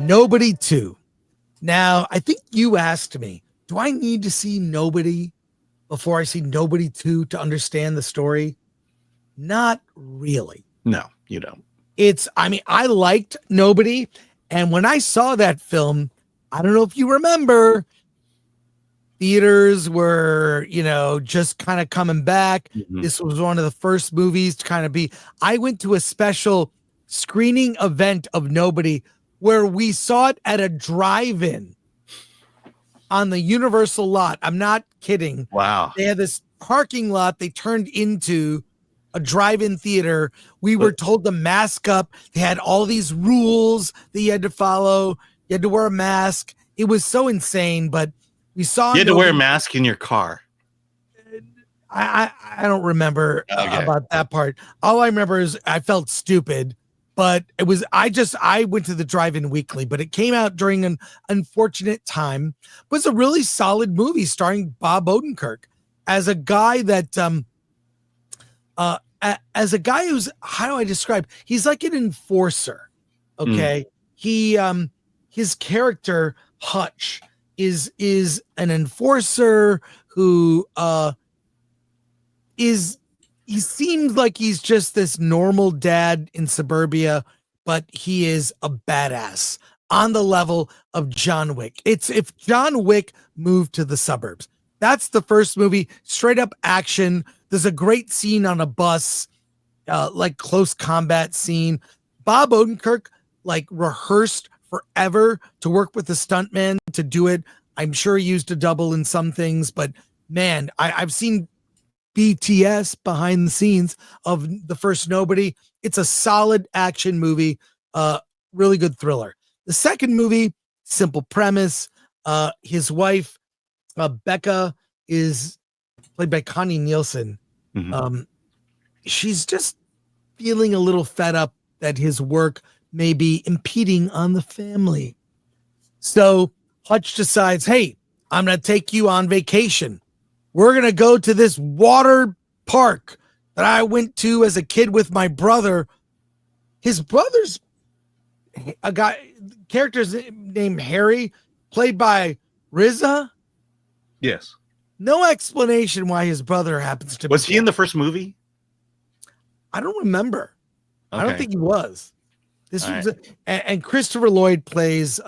Nobody 2. Now, I think you asked me, do I need to see Nobody before I see Nobody 2 to understand the story? Not really. No, you don't. I liked Nobody. And when I saw that film, I don't know if you remember, theaters were, just kind of coming back. Mm-hmm. This was one of the first movies to kind of be. I went to a special screening event of Nobody where we saw it at a drive-in on the Universal lot. I'm not kidding. Wow. They had this parking lot they turned into a drive-in theater. We were told to mask up. They had all these rules that you had to follow. You had to wear a mask. It was so insane, but we saw. You had to wear a mask in your car. I don't remember about that part. All I remember is I felt stupid, but it was I went to the drive-in weekly, but it came out during an unfortunate time. It was a really solid movie starring Bob Odenkirk as a guy that as a guy who's, how do I describe? He's like an enforcer. Okay. He his character Hutch is an enforcer who he seems like he's just this normal dad in suburbia, but he is a badass on the level of John Wick. It's if John Wick moved to the suburbs. That's the first movie, straight up action. There's a great scene on a bus, like close combat scene. Bob Odenkirk like rehearsed forever to work with the stuntman to do it. I'm sure he used a double in some things, but man, I've seen BTS behind the scenes of the first Nobody. It's a solid action movie, really good thriller. The second movie, simple premise. His wife, Becca, is played by Connie Nielsen. Mm-hmm. She's just feeling a little fed up that his work may be impeding on the family. So Hutch decides, hey, I'm going to take you on vacation. We're going to go to this water park that I went to as a kid with my brother. His brother's a guy, character's named Harry, played by RZA. Yes. No explanation why his brother happens to be. Was he in the first movie? I don't remember. Okay. I don't think he was. This was and Christopher Lloyd plays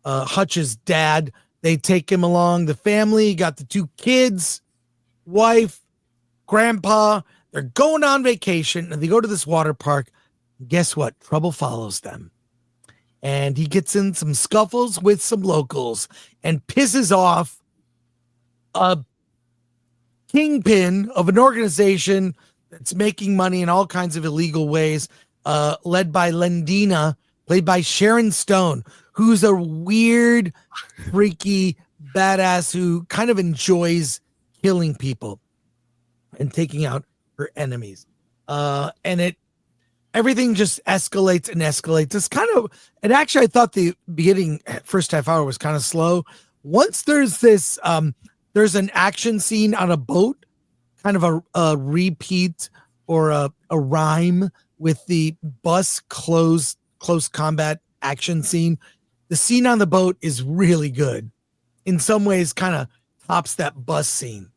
Hutch's dad. They take him along. The family got the 2 kids, wife, grandpa. They're going on vacation and they go to this water park. Guess what? Trouble follows them. And he gets in some scuffles with some locals and pisses off a kingpin of an organization that's making money in all kinds of illegal ways, led by Lendina, played by Sharon Stone, who's a weird, freaky badass who kind of enjoys killing people and taking out her enemies. And everything just escalates and escalates. It's kind of, and actually I thought the first half hour was kind of slow. Once there's this, there's an action scene on a boat, kind of a repeat or a rhyme with the bus close combat action scene. The scene on the boat is really good. In some ways, kind of tops that bus scene.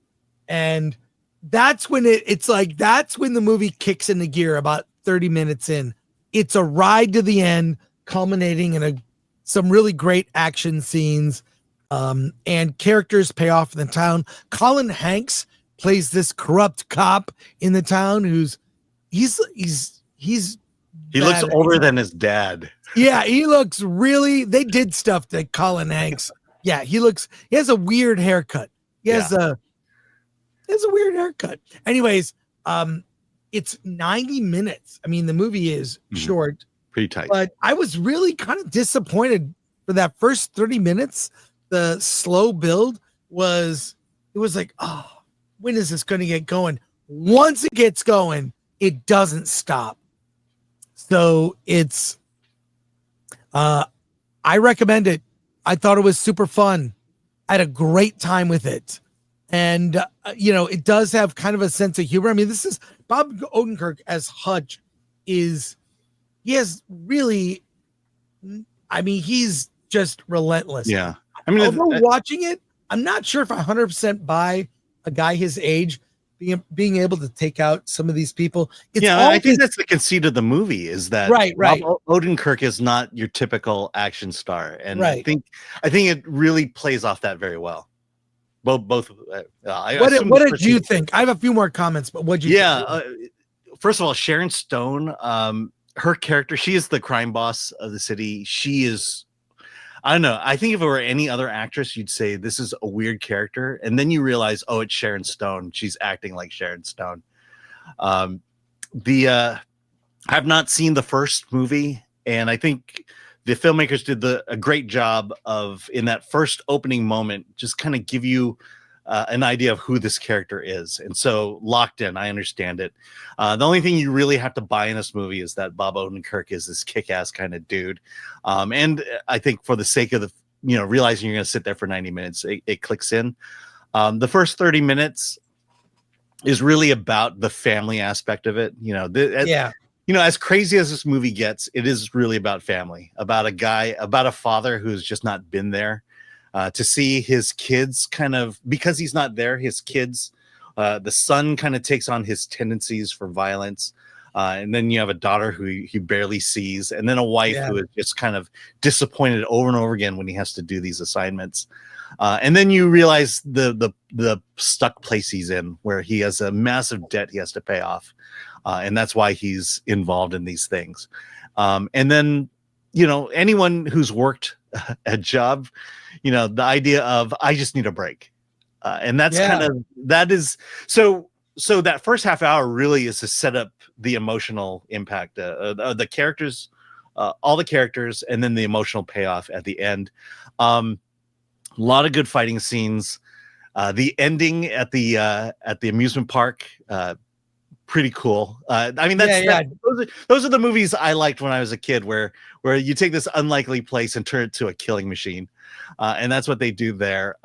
And that's when that's when the movie kicks into gear about 30 minutes in. It's a ride to the end, culminating in some really great action scenes. And characters pay off in the town. Colin Hanks plays this corrupt cop in the town he looks older than his dad. Yeah, he looks they did stuff to Colin Hanks. Yeah, he has a weird haircut. He has a weird haircut. Anyways, it's 90 minutes. I mean, the movie is short. Pretty tight. But I was really kind of disappointed for that first 30 minutes. The slow build was like, oh, when is this going to get going? Once it gets going, it doesn't stop. So it's, I recommend it. I thought it was super fun. I had a great time with it. And, it does have kind of a sense of humor. I mean, this is Bob Odenkirk as Hutch he has really, I mean, he's just relentless. Yeah. I mean, although watching it, I'm not sure if I 100% buy a guy his age being able to take out some of these people. It's I think that's the conceit of the movie, is that right. Bob Odenkirk is not your typical action star, and right. I think it really plays off that very well. Both. What did you think? I have a few more comments, but what did you? think? First of all, Sharon Stone, her character, she is the crime boss of the city. She is. I don't know. I think if it were any other actress, you'd say this is a weird character, and then you realize, oh, it's Sharon Stone. She's acting like Sharon Stone. I have not seen the first movie, and I think the filmmakers did a great job of, in that first opening moment, just kind of give you an idea of who this character is. And so locked in, I understand it. The only thing you really have to buy in this movie is that Bob Odenkirk is this kick-ass kind of dude. And I think for the sake of the, realizing you're going to sit there for 90 minutes, it clicks in. The first 30 minutes is really about the family aspect of it. As crazy as this movie gets, it is really about family, about a father who's just not been there. To see his kids because he's not there, his kids, the son kind of takes on his tendencies for violence. And then you have a daughter who he barely sees, and then a wife who is just kind of disappointed over and over again when he has to do these assignments. And then you realize the stuck place he's in, where he has a massive debt he has to pay off. And that's why he's involved in these things. And then, anyone who's worked a job, the idea of, I just need a break. And that's that is so that first half hour really is to set up the emotional impact, the characters, all the characters, and then the emotional payoff at the end. A lot of good fighting scenes. The ending at the amusement park, pretty cool. I mean, those are the movies I liked when I was a kid, where you take this unlikely place and turn it to a killing machine, and that's what they do there.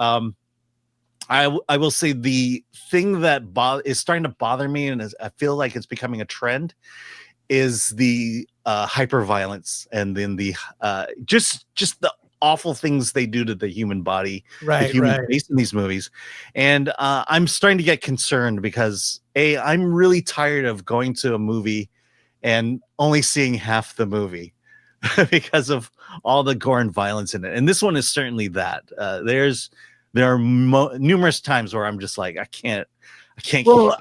I will say the thing that is starting to bother me, and I feel like it's becoming a trend, is the hyper violence, and then the just the awful things they do to the human body, the human face in these movies. And I'm starting to get concerned because I'm really tired of going to a movie and only seeing half the movie because of all the gore and violence in it. And this one is certainly that. There are numerous times where I'm just like, I can't. Well,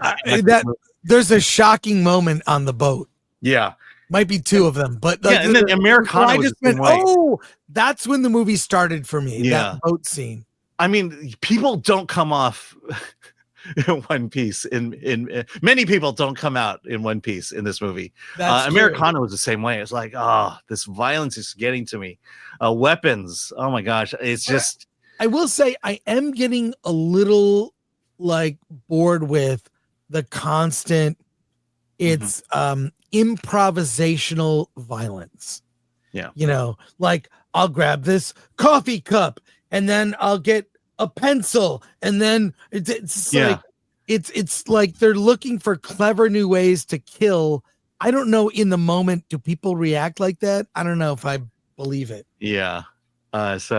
there's a shocking moment on the boat. Yeah. Might be two of them, but and then Americana was the same way. Oh, that's when the movie started for me. Yeah. That boat scene. I mean, people don't come off in one piece. In many people don't come out in one piece in this movie. Americana was the same way. It's like, this violence is getting to me. Weapons. Oh my gosh, it's just. I will say, I am getting a little bored with the constant. It's improvisational violence. Yeah. I'll grab this coffee cup and then I'll get a pencil, and then it's like they're looking for clever new ways to kill. I don't know, in the moment, do people react like that? I don't know if I believe it. Yeah. But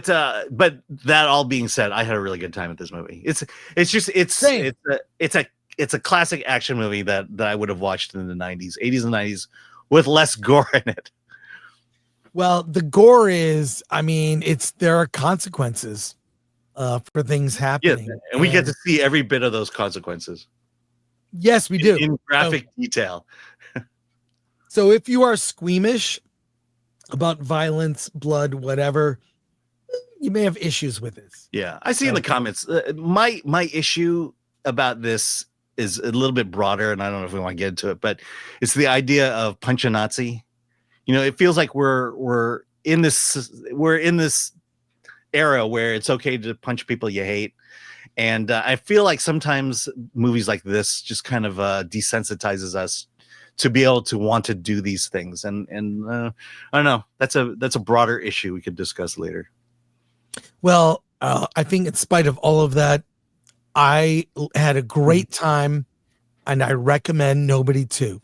that all being said, I had a really good time with this movie. It's a classic action movie that I would have watched in the 80s and 90s with less gore in it. Well, the gore is, there are consequences for things happening. Yeah, and we get to see every bit of those consequences. Yes, we do. In graphic detail. So if you are squeamish about violence, blood, whatever, you may have issues with this. Yeah, I see in the comments. My issue about this is a little bit broader, and I don't know if we want to get into it, but it's the idea of punch a Nazi. It feels like we're in this era where it's okay to punch people you hate, and I feel like sometimes movies like this just kind of desensitizes us to be able to want to do these things, and I don't know. That's a broader issue we could discuss later. Well, I think in spite of all of that, I had a great time, and I recommend Nobody 2.